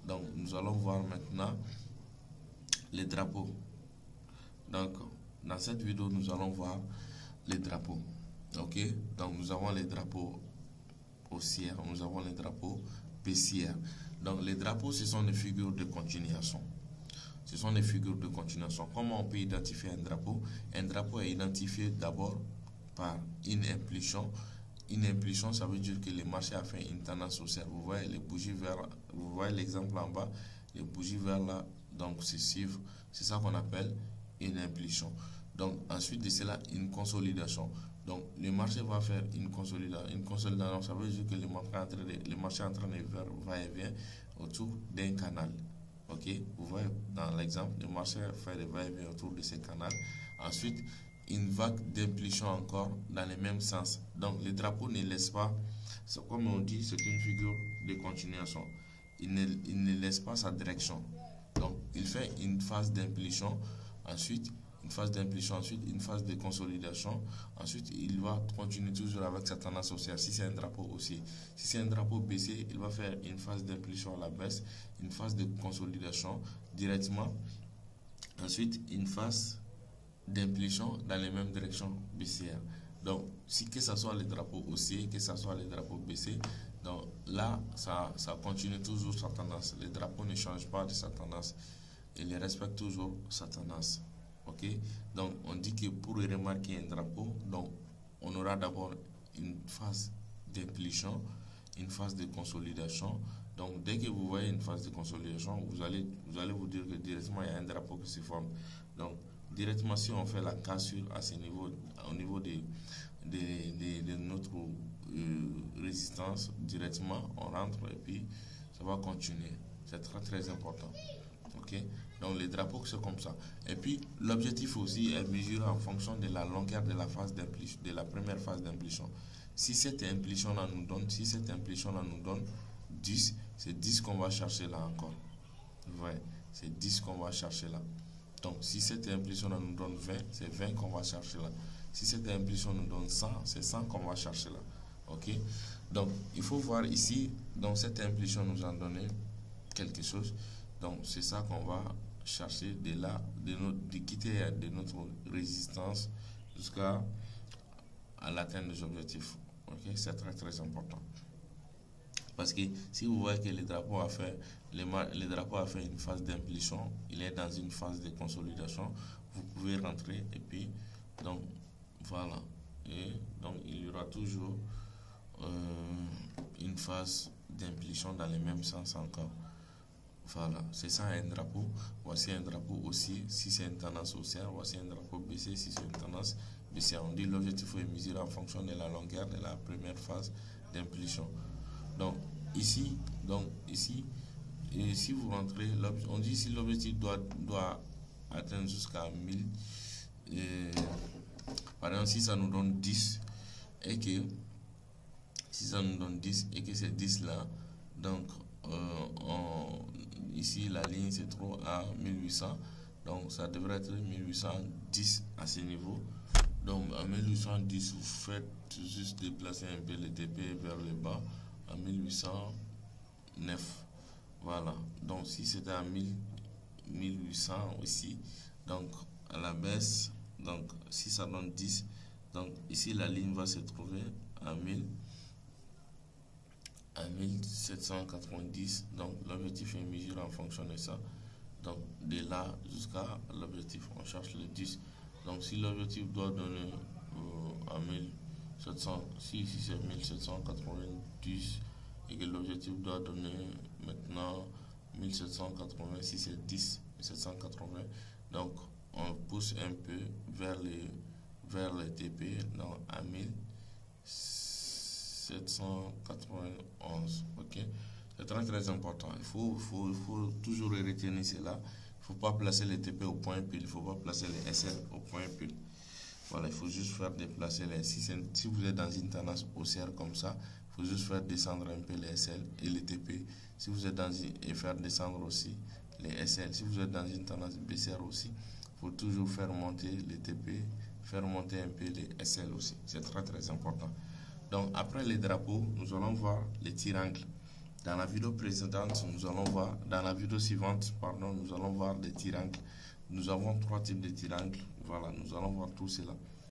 Donc nous allons voir maintenant les drapeaux. Donc dans cette vidéo nous allons voir les drapeaux. Ok, donc nous avons les drapeaux haussières, nous avons les drapeaux baissières. Donc les drapeaux, ce sont des figures de continuation. Ce sont des figures de continuation. Comment on peut identifier un drapeau? Un drapeau est identifié d'abord par une impulsion. Une impulsion, ça veut dire que le marché a fait une tendance haussière. Vous voyez les bougies vers, vous voyez l'exemple en bas, les bougies vers là, donc c'est suivre. C'est ça qu'on appelle une impulsion. Donc ensuite de cela, une consolidation. Donc le marché va faire une consolidation. Une consolidation, ça veut dire que le marché est en train de faire va-et-vient autour d'un canal. Ok, vous voyez dans l'exemple, le marché fait des va-et-vient autour de ces canaux. Ensuite, une vague d'impulsion encore dans le même sens. Donc le drapeau ne laisse pas, comme on dit, c'est une figure de continuation. Il ne laisse pas sa direction. Donc il fait une phase d'impulsion, ensuite une phase d'impulsion, ensuite une phase de consolidation, ensuite il va continuer toujours avec sa tendance haussière si c'est un drapeau haussier. Si c'est un drapeau baissier, il va faire une phase d'impulsion à la baisse, une phase de consolidation directement, ensuite une phase d'impulsion dans les mêmes directions baissières. Donc si que ce soit les drapeaux haussiers, que ce soit les drapeaux baissiers, donc là ça continue toujours sa tendance. Les drapeaux ne changent pas de sa tendance, il respecte toujours sa tendance. Ok, donc on dit que pour remarquer un drapeau, donc on aura d'abord une phase d'impulsion, une phase de consolidation. Donc dès que vous voyez une phase de consolidation, vous allez vous dire que directement il y a un drapeau qui se forme. Donc directement, si on fait la cassure à ce niveau, au niveau de notre résistance, directement on rentre et puis ça va continuer. C'est très important. Ok, donc les drapeaux c'est comme ça. Et puis l'objectif aussi est mesuré en fonction de la longueur de la phase d'impulsion, de la première phase d'impulsion. Si cette impulsion là nous donne, 10, c'est 10 qu'on va chercher là encore. Vous voyez, c'est 10 qu'on va chercher là. Donc si cette impulsion là nous donne 20, c'est 20 qu'on va chercher là. Si cette impulsion nous donne 100, c'est 100 qu'on va chercher là. Ok, donc il faut voir ici, donc cette impulsion nous a donné quelque chose. Donc c'est ça qu'on va chercher de là, de quitter de notre résistance jusqu'à l'atteinte des objectifs. Ok, c'est très important. Parce que si vous voyez que le drapeau a fait une phase d'impulsion, il est dans une phase de consolidation, vous pouvez rentrer et puis donc voilà. Et donc il y aura toujours une phase d'impulsion dans le même sens encore. Voilà, c'est ça un drapeau. Voici un drapeau aussi, si c'est une tendance haussière. Voici un drapeau baissier, si c'est une tendance baissière. On dit l'objectif est mesuré en fonction de la longueur de la première phase d'impulsion. Donc ici, et si vous rentrez, on dit si l'objectif doit atteindre jusqu'à 1000. Par exemple, si ça nous donne 10 et que c'est 10 là, donc ici la ligne se trouve à 1800, donc ça devrait être 1810 à ce niveau. Donc à 1810 vous faites juste déplacer un peu le TP vers le bas à 1809. Voilà, donc si c'était à 1800 aussi, donc à la baisse, donc si ça donne 10, donc ici la ligne va se trouver à 1790. Donc l'objectif est mesuré en fonction de ça. Donc de là jusqu'à l'objectif, on cherche le 10. Donc si l'objectif doit donner à 1700, si c'est 1790 et que l'objectif doit donner maintenant 1780, si c'est 10, 1780, donc on pousse un peu vers les TP, donc à 1791. Ok, c'est très important. Il faut toujours retenir cela. Il ne faut pas placer les TP au point pile, il ne faut pas placer les SL au point pile. Voilà, il faut juste faire déplacer les. Si vous êtes dans une tendance haussière comme ça, il faut juste faire descendre un peu les SL et les TP. Si vous êtes dans et faire descendre aussi les SL. Si vous êtes dans une tendance baissière aussi, il faut toujours faire monter les TP, faire monter un peu les SL aussi. C'est très important. Donc après les drapeaux, nous allons voir les triangles. Dans la vidéo précédente, nous allons voir, dans la vidéo suivante, pardon, nous allons voir des triangles. Nous avons 3 types de triangles. Voilà, nous allons voir tout cela.